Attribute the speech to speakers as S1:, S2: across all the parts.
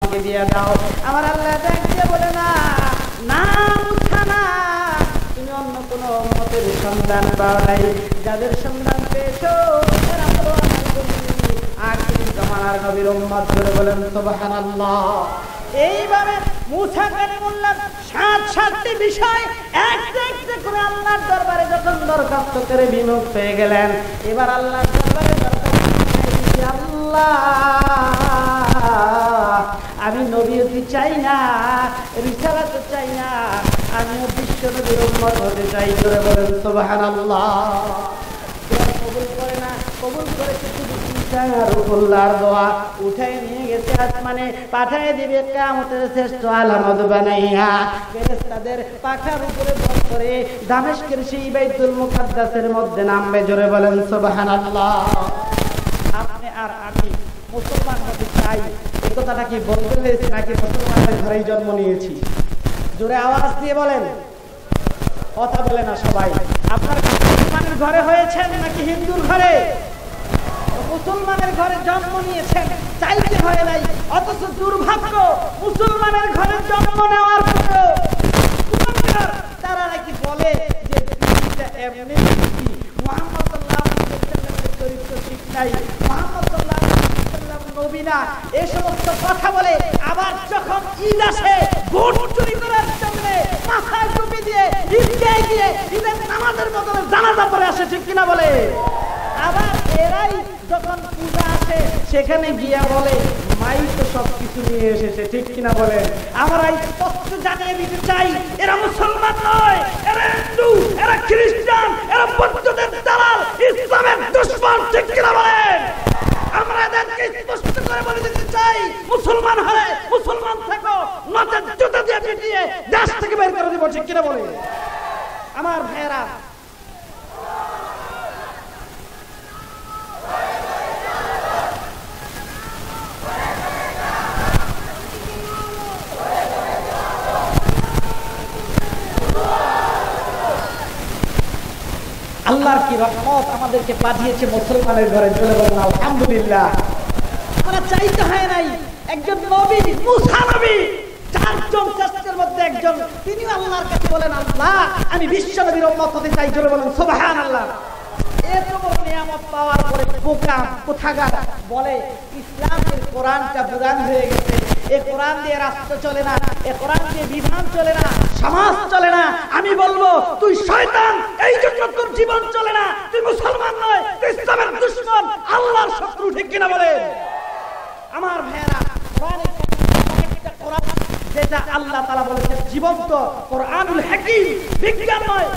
S1: আমাকে দিয়ে দাও। আমার আল্লাহ দেখতে বলে না, না মুছা না, তুমি অন্য কোনো উম্মতের সন্ধান পাও নাই, যাদের সন্ধান পেয়েছো তারা হলো আমার উম্মত, আখির জামানার নবীর উম্মত। করে বলেন সুবহানাল্লাহ। এইভাবে মুসা কালিমুল্লাহ ৭টি বিষয় একটা একটা করে আল্লাহর দরবারে যখন দরখাস্ত করে বিমুখ হয়ে গেলেন, এবার আল্লাহর দরবারে আল্লাহ আমি নবীয়তি চাই না, রিসালাত চাই না, আমিও বিশ্ব নবীর উম্মত হতে চাই। করে বলেন সুবহানাল্লাহ। কবুল করে না, কবুল করে কিছু রুহুল্লাহর দোয়া উঠাই নিয়ে গেছে আসমানে, পাঠায় দিবে কিয়ামতের শ্রেষ্ঠ আলামত বানাইয়া, ফেরেশতাদের পাখার উপরে ভর করে দামেস্কের সেই বাইতুল মুকাদ্দাসের মধ্যে নামবে। জোরে বলেন সুবহানাল্লাহ। আপনি আর আমি মুসলমান হতে চাই, এই কথাটা কি বলতে হয়েছে নাকি মুসলমানের ঘরেই জন্ম নিয়েছি? জোরে আওয়াজ দিয়ে বলেন, কথা বলে না সবাই। আপনার মুসলমানের ঘরে হয়েছেন নাকি হিন্দুর ঘরে? মুসলমানের ঘরে জন্ম নিয়েছেন, চাইতে হয় নাই, অথচ দুর্ভাগ্য মুসলমানের ঘরে জন্ম নেওয়ার পরেও তারা নাকি বলে যে এমনি মুহাম্মদ সাল্লাল্লাহু আলাইহি ওয়াসাল্লামের চরিত্র ঠিক নাই, মুহাম্মদ সাল্লাল্লাহু আলাইহি ওয়াসাল্লাম নবী না, এই সমস্ত কথা বলে। আবার যখন ঈদ আসে ভোট চুরি করার জন্য মাথায় টুপি দিয়ে ঈদগাহে গিয়ে ঈদের নামাজের বদলে জানাজা পড়ে আসে, ঠিক কিনা বলে? আবার এরাই যখন পূজা আসে সেখানে গিয়া বলে মাই তো সবকিছু নিয়ে এসেছে, ঠিক কিনা বলে? আমরা এই তথ্য জানিয়ে দিতে চাই, এরা মুসলমান নয়, এরা হিন্দু, এরা খ্রিস্টান, এরা বৌদ্ধদের দালাল, ইসলামের দুশমন, ঠিক কিনা বলেন? আমরা এদেরকে স্পষ্ট করে বলে দিতে চাই, মুসলমান হলে মুসলমান থাকো, নচেৎ জুতা দিয়ে পিটিয়ে দেশ থেকে বের করে দেব, ঠিক কিনা বলে? আমার ভাইয়েরা, আল্লাহর কি রহমত আমাদেরকে পাঠিয়েছে মুসলমানের ঘরে। চলে বলেন আলহামদুলিল্লাহ। আমরা চাইতে হয় নাই, একজন নবী, মুসা নবী, 4 জন শ্রেষ্ঠের মধ্যে একজন, তিনি আল্লাহর কাছে বলেন আল্লাহ আমি বিশ্ব নবীর উম্মত হতে চাই। চলে বলেন সুবহানাল্লাহ। এত বড় নিয়ামত পাওয়ার পরে বোকা কোথাকার বলে ইসলামের কোরআনটা বুরান হয়ে গেছে, এ কোরআন দিয়ে রাষ্ট্র চলে না, এ কোরআন দিয়ে বিধান চলে না, সমাজ চলে না। আমি বলবো তুই শয়তান, এই জন্য তোর জীবন চলে না, তুই মুসলমান নয়, তুই ইসলামের দুশমন, আল্লাহর শত্রু, ঠিক কিনা বলে? আমার ভাইয়েরা, কোরআনের একটা কোরআন যেটা আল্লাহ তাআলা বলেছেন জীবন্ত কোরআনুল হাকীম, বিজ্ঞান নয়,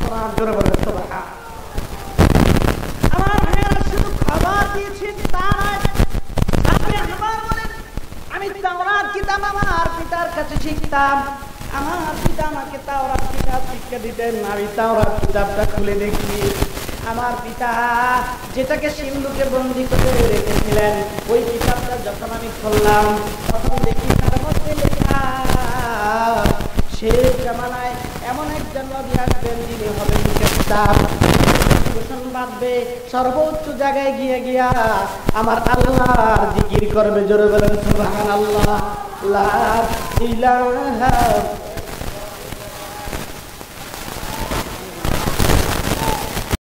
S1: কোরআন। জোরে বলেন সুবহানাল্লাহ। আমার ভাইয়েরা, শুধু খাবার দিয়েছেন তা নয়, আপনি আবার বলেন আমি তাওরাত কিতাব আমার পিতার কাছে শিখতাম, আমার পিতা আমাকে তাওরাত কিতাব শিক্ষা দিতেন, আমি তাওরাত কিতাবটা খুলে দেখি, আমার পিতা যেটাকে সিন্ধুকে বন্দী করে রেখেছিলেন ওই কিতাবটা যখন আমি খুললাম তখন দেখি তার মধ্যে লেখা শেষ জামানায় এমন একজন নবী আসবেন যিনি হবেন কিতাব ঘোষণ বাঁধবে, সর্বোচ্চ জায়গায় গিয়ে গিয়া আমার আল্লাহর জিকির করবে। জোরে বলেন সুবহানাল্লাহ। লা ইলাহা